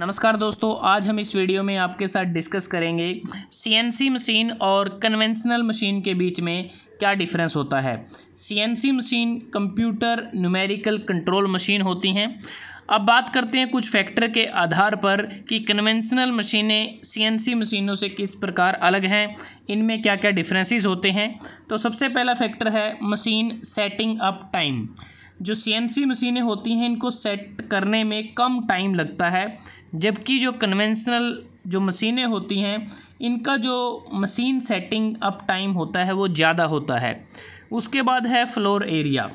नमस्कार दोस्तों, आज हम इस वीडियो में आपके साथ डिस्कस करेंगे सीएनसी मशीन और कन्वेंशनल मशीन के बीच में क्या डिफरेंस होता है। CNC machine computer numerical control machine होती हैं। अब बात करते हैं कुछ फैक्टर के आधार पर कि कन्वेंशनल मशीनें सीएनसी मशीनों से किस प्रकार अलग हैं, इनमें क्या क्या डिफरेंसेस होते हैं। तो सबसे पहला फैक्टर है मशीन सेटिंग अप टाइम। जो सीएनसी मशीनें होती हैं इनको सेट करने में कम टाइम लगता है, जबकि जो कन्वेंशनल जो मशीनें होती हैं इनका जो मशीन सेटिंग अप टाइम होता है वो ज़्यादा होता है। उसके बाद है फ्लोर एरिया।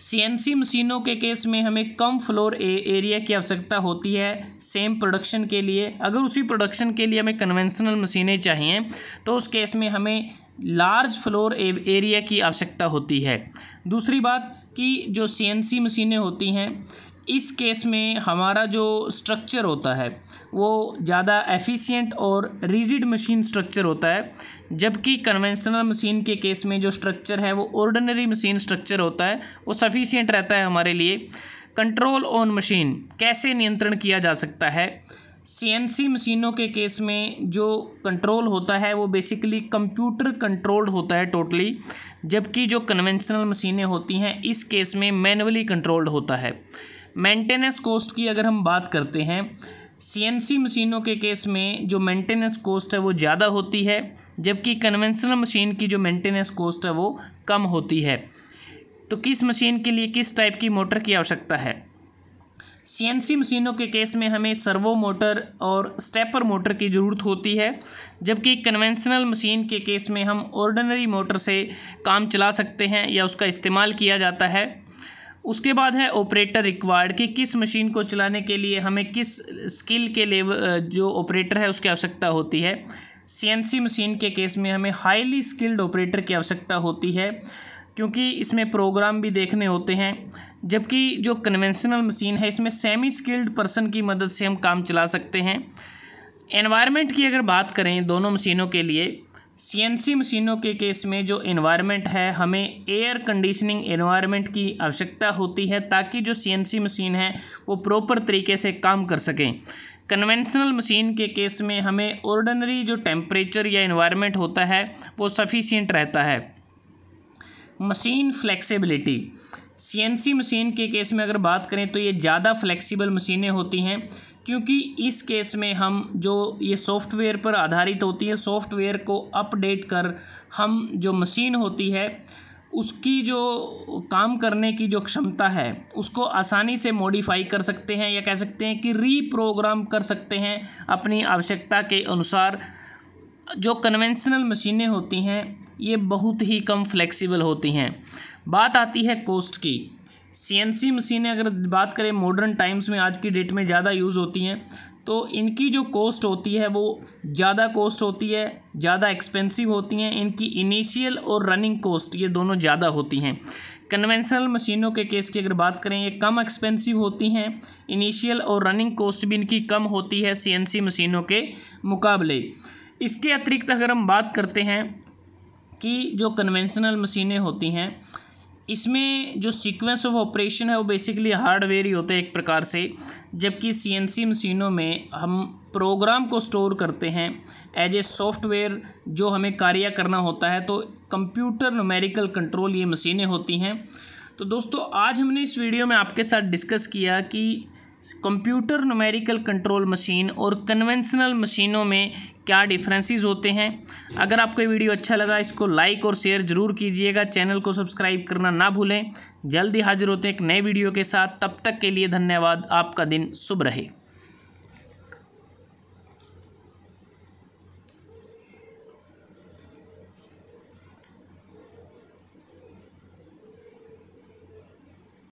सीएनसी मशीनों के केस में हमें कम फ्लोर एरिया की आवश्यकता होती है सेम प्रोडक्शन के लिए। अगर उसी प्रोडक्शन के लिए हमें कन्वेंशनल मशीनें चाहिए तो उस केस में हमें लार्ज फ्लोर एरिया की आवश्यकता होती है। दूसरी बात कि जो सीएनसी मशीनें होती हैं इस केस में हमारा जो स्ट्रक्चर होता है वो ज़्यादा एफिशिएंट और रिजिड मशीन स्ट्रक्चर होता है, जबकि कन्वेंशनल मशीन के केस में जो स्ट्रक्चर है वो ऑर्डिनरी मशीन स्ट्रक्चर होता है, वो सफिशिएंट रहता है हमारे लिए। कंट्रोल ऑन मशीन कैसे नियंत्रण किया जा सकता है। सीएनसी मशीनों के केस में जो कंट्रोल होता है वो बेसिकली कंप्यूटर कंट्रोल्ड होता है टोटली, जबकि जो कन्वेंशनल मशीनें होती हैं इस केस में मैनुअली कंट्रोल्ड होता है। मेंटेनेंस कॉस्ट की अगर हम बात करते हैं, सीएनसी मशीनों के केस में जो मेंटेनेंस कॉस्ट है वो ज़्यादा होती है, जबकि कन्वेंशनल मशीन की जो मेंटेनेंस कॉस्ट है वो कम होती है। तो किस मशीन के लिए किस टाइप की मोटर की आवश्यकता है। सीएनसी मशीनों के केस में हमें सर्वो मोटर और स्टेपर मोटर की ज़रूरत होती है, जबकि कन्वेंशनल मशीन के केस में हम ऑर्डिनरी मोटर से काम चला सकते हैं या उसका इस्तेमाल किया जाता है। उसके बाद है ऑपरेटर रिक्वायर्ड कि किस मशीन को चलाने के लिए हमें किस स्किल के लेवल जो ऑपरेटर है उसकी आवश्यकता होती है। सीएनसी मशीन के केस में हमें हाईली स्किल्ड ऑपरेटर की आवश्यकता होती है, क्योंकि इसमें प्रोग्राम भी देखने होते हैं, जबकि जो कन्वेंशनल मशीन है इसमें सेमी स्किल्ड पर्सन की मदद से हम काम चला सकते हैं। एनवायरनमेंट की अगर बात करें दोनों मशीनों के लिए, सीएनसी मशीनों के केस में जो एनवायरनमेंट है हमें एयर कंडीशनिंग एनवायरनमेंट की आवश्यकता होती है, ताकि जो सीएनसी मशीन है वो प्रॉपर तरीके से काम कर सकें। कन्वेंशनल मशीन के केस में हमें ऑर्डिनरी जो टेम्परेचर या एनवायरनमेंट होता है वो सफिशिएंट रहता है। मशीन फ्लेक्सिबिलिटी, सीएनसी मशीन के केस में अगर बात करें तो ये ज़्यादा फ्लेक्सिबल मशीनें होती हैं, क्योंकि इस केस में हम जो ये सॉफ्टवेयर पर आधारित होती है, सॉफ्टवेयर को अपडेट कर हम जो मशीन होती है उसकी जो काम करने की जो क्षमता है उसको आसानी से मॉडिफाई कर सकते हैं, या कह सकते हैं कि रीप्रोग्राम कर सकते हैं अपनी आवश्यकता के अनुसार। जो कन्वेंशनल मशीनें होती हैं ये बहुत ही कम फ्लेक्सिबल होती हैं। बात आती है कॉस्ट की। सीएनसी मशीनें अगर बात करें मॉडर्न टाइम्स में आज की डेट में ज़्यादा यूज़ होती हैं, तो इनकी जो कॉस्ट होती है वो ज़्यादा कॉस्ट होती है, ज़्यादा एक्सपेंसिव होती हैं। इनकी इनिशियल और रनिंग कॉस्ट ये दोनों ज़्यादा होती हैं। कन्वेंशनल मशीनों के केस की अगर बात करें ये कम एक्सपेंसिव होती हैं, इनिशियल और रनिंग कॉस्ट भी इनकी कम होती है सीएनसी मशीनों के मुकाबले। इसके अतिरिक्त अगर हम बात करते हैं कि जो कन्वेंशनल मशीनें होती हैं इसमें जो सीक्वेंस ऑफ ऑपरेशन है वो बेसिकली हार्डवेयर ही होता है एक प्रकार से, जबकि सीएनसी मशीनों में हम प्रोग्राम को स्टोर करते हैं एज ए सॉफ्टवेयर जो हमें कार्य करना होता है। तो कंप्यूटर न्यूमेरिकल कंट्रोल ये मशीनें होती हैं। तो दोस्तों आज हमने इस वीडियो में आपके साथ डिस्कस किया कि कंप्यूटर न्यूमेरिकल कंट्रोल मशीन और कन्वेंशनल मशीनों में क्या डिफरेंसेस होते हैं। अगर आपको ये वीडियो अच्छा लगा इसको लाइक और शेयर ज़रूर कीजिएगा, चैनल को सब्सक्राइब करना ना भूलें। जल्दी हाजिर होते हैं एक नए वीडियो के साथ, तब तक के लिए धन्यवाद। आपका दिन शुभ रहे।